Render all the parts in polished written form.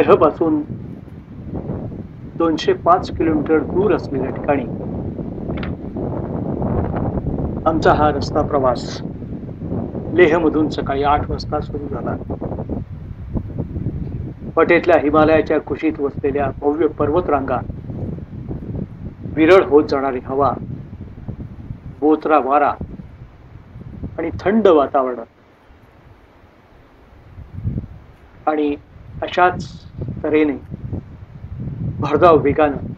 लेहपासून 205 kilometre दूर असलेल्या ठिकाणी आमचा हा रस्ता प्रवास लेहमधून सकाळी 8 वाजता सुरू झाला. पटेतल्या हिमालयाच्या कुशीत वसलेल्या भव्य पर्वतरांगा, विरळ होत जाणारी हवा, बोचरा वारा आणि थंड वातावरण आणि अशाच तऱ्हेने भरधाव वेगानं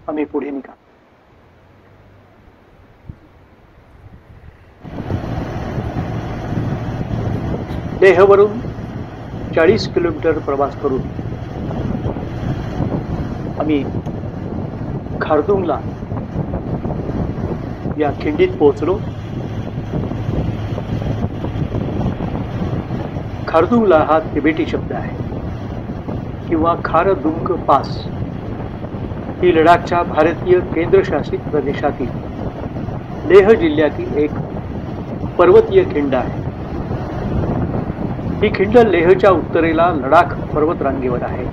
आम्ही पुढे निघालो. लेहवरून 40 किलोमीटर प्रवास करून आम्ही खारदुंगला या खिंडीत पोहोचलो. खारदुंगला हा तिबेटी शब्द आहे किंवा खारदुंग पास. ही लडाखच्या भारतीय केंद्रशासित प्रदेशातील लेह जिल्ह्यातील एक पर्वतीय खिंड आहे. ही खिंड लेहच्या उत्तरेला लडाख पर्वतरांगेवर आहे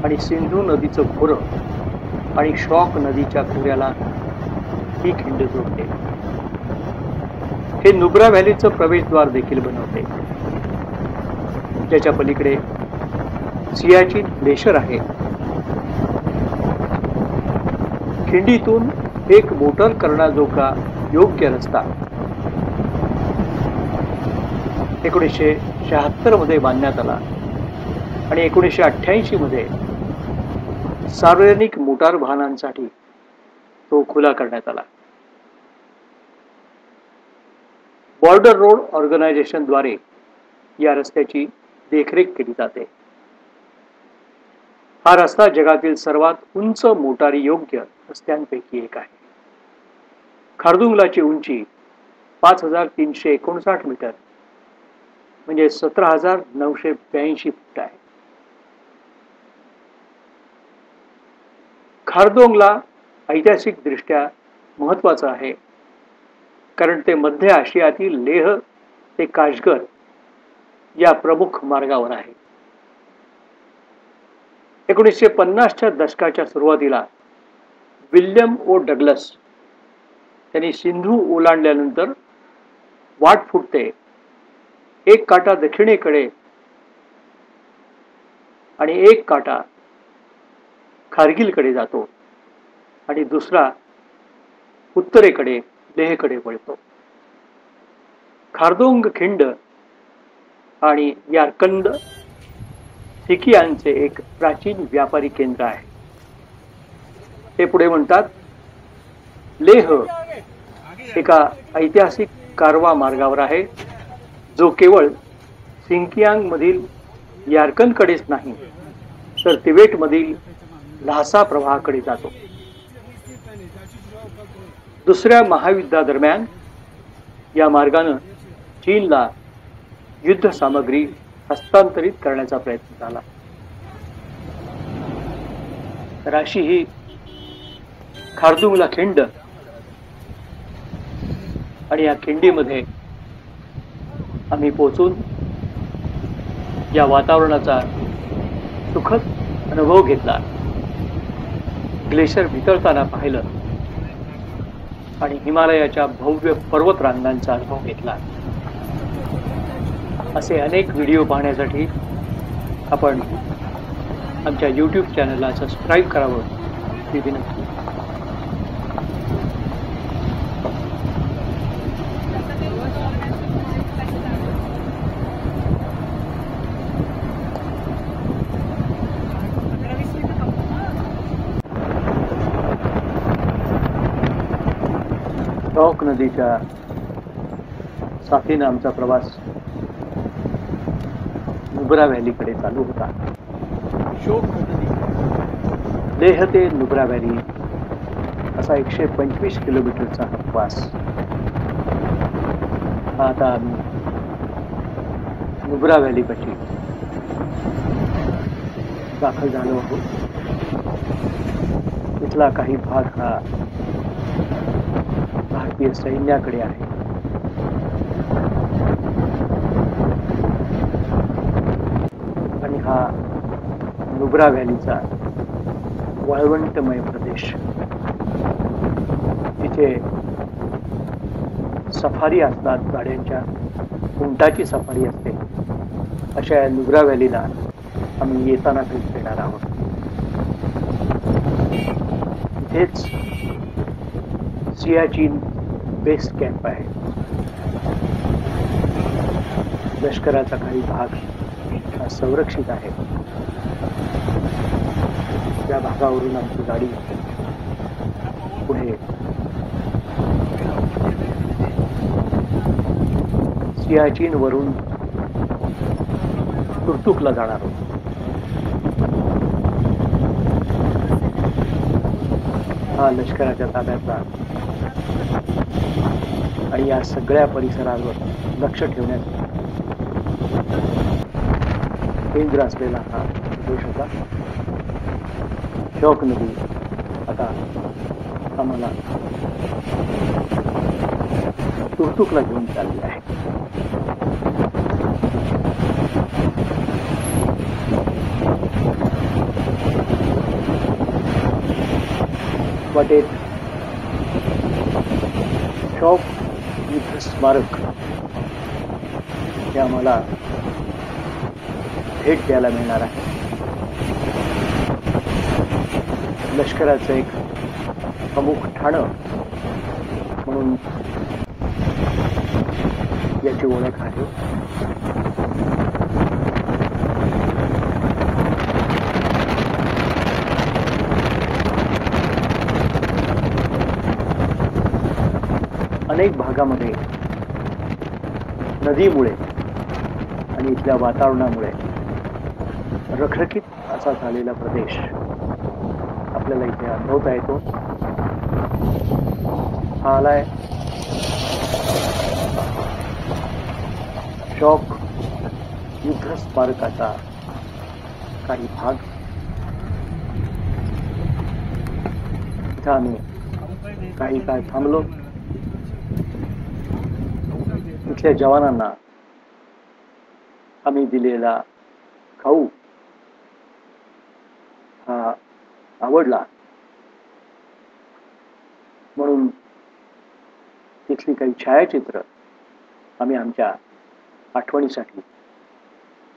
आणि सिंधू नदीचं खोरं आणि शॉक नदीच्या खोऱ्याला ही खिंड जोडते. हे नुब्रा व्हॅलीचं प्रवेशद्वार देखील बनवते, ज्याच्या पलीकडे सियाचीन ग्लेशियर आहे. खिंडीतून एक मोटर करण्याजोगा योग्य रस्ता 1976 मध्ये बांधण्यात आला आणि 1988 मध्ये सार्वजनिक मोटार वाहनांसाठी तो खुला करण्यात आला. बॉर्डर रोड ऑर्गनायझेशन द्वारे या रस्त्याची देखरेख केली जाते. हा रस्ता जगातील सर्वात उंच मोटारी योग्य रस्त्यांपैकी एक आहे. खारदुंगलाची उंची 5359 मीटर म्हणजे 17,982 फूट आहे. खारदुंगला ऐतिहासिक दृष्ट्या महत्वाचं आहे, कारण ते मध्य आशियातील लेह ते काशगर या प्रमुख मार्गावर आहे. 1950च्या दशकाच्या सुरुवातीला विल्यम ओ डग्लस त्यांनी सिंधू ओलांडल्यानंतर वाट फुटते. एक काटा दक्षिणेकडे आणि एक काटा कारगिलकडे जातो आणि दुसरा उत्तरेकडे लेहकडे वळतो. खारदुंग खिंड आणि यारकंद सिकियांचे एक प्राचीन व्यापारी केंद्र आहे. ते पुढे म्हणतात, लेह एका ऐतिहासिक कारवा मार्गावर आहे, जो केवळ सिंकियांग मधील यारकंदकडेच नाही तर तिबेट मधील ल्हासा प्रवाहाकडे जातो. दुसऱ्या महायुद्धादरम्यान या मार्गाने चीनला युद्ध सामग्री हस्तांतरित करण्याचा प्रयत्न झाला. तर अशी ही खारदुंगला खिंड आणि या खिंडीमध्ये आम्ही पोहोचून या वातावरणाचा सुखद अनुभव घेतला. ग्लेशियर वितळताना पाहिलं आणि हिमालयाच्या भव्य पर्वतरांगांचा अनुभव घेतला. असे अनेक व्हिडिओ पाहण्यासाठी आपण आमच्या YouTube चॅनलला सबस्क्राईब करावं ही विनंती. शॉक नदीच्या साथीनं आमचा प्रवास नुब्रा व्हॅलीकडे चालू होता. लेह ते नुब्रा व्हॅली असा 125 किलोमीटरचा हा प्रवास. आता आम्ही नुब्रा व्हॅलीपाशी दाखल झालो आहोत. इथला काही भाग हा भारतीय सैन्याकडे आहे. आणि हा नुब्रा व्हॅलीचा वाळवंटमय प्रदेश, तिथे सफारी असतात, गाड्यांच्या उंटाची सफारी असते. अशा या नुब्रा व्हॅलीला आम्ही येताना भेट देणार आहोत. इथेच सियाचीन बेस कॅम्प आहे. लष्कराचा काही भाग हा संरक्षित आहे. त्या भागावरून आमची गाडी पुढे सियाचीन वरून तुर्तुकला जाणार आहोत. हा लष्कराच्या ताब्यातला आणि या सगळ्या परिसरावर लक्ष ठेवण्याचा केंद्र असलेला हा देश होता. शौक नदी आता आम्हाला तुर्तुकला घेऊन चालली आहे. वाटेत शौक युद्ध स्मारक हे आम्हाला भेट द्यायला मिळणार आहे. लष्कराचं एक प्रमुख ठाणं म्हणून याची ओळख आहे. अनेक भागामध्ये नदीमुळे आणि इथल्या वातावरणामुळे रखरखीत असा झालेला प्रदेश आपल्याला इथे अनुभवता येतो. हा आलाय शौक युद्ध स्मारकाचा काही भाग. इथं आम्ही काही काळ थांबलो. इथल्या जवानांना आम्ही दिलेला खाऊ हा आवडला म्हणून तिथली काही छायाचित्र आम्ही आमच्या आठवणीसाठी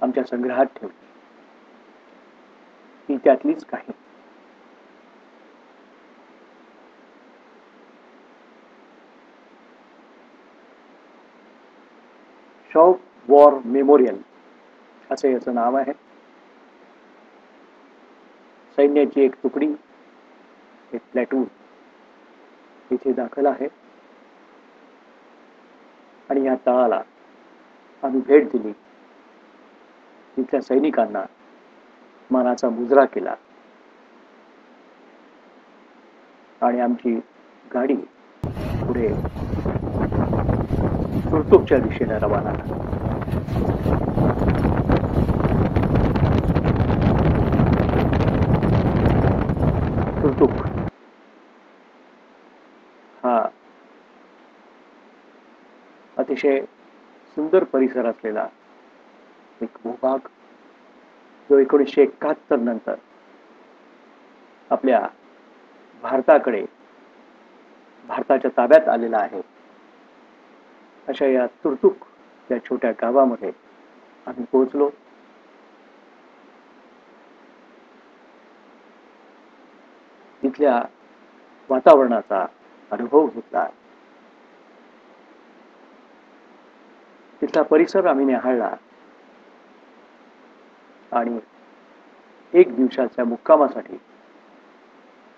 आमच्या संग्रहात ठेवली. ही त्यातलीच काही. शौक वॉर मेमोरियल असं याचं नाव आहे. सैन्याची एक तुकडी, एक प्लॅटून इथे दाखल आहे आणि या तळाला आम्ही भेट दिली. तिथल्या सैनिकांना मानाचा मुजरा केला आणि आमची गाडी पुढे तुर्तुकच्या दिशेने रवाना. तुर्तुक हा अतिशय सुंदर परिसर असलेला एक भूभाग जो 1971 नंतर आपल्या भारताच्या ताब्यात आलेला आहे. अशा या तुर्तुक या छोट्या गावामध्ये आम्ही पोहोचलो. तिथल्या वातावरणाचा अनुभव घेतला. तिथला परिसर आम्ही निहाळला आणि एक दिवसाच्या मुक्कामासाठी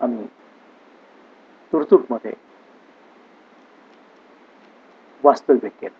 आम्ही तुर्तुकमध्ये वास्तव्य केलं.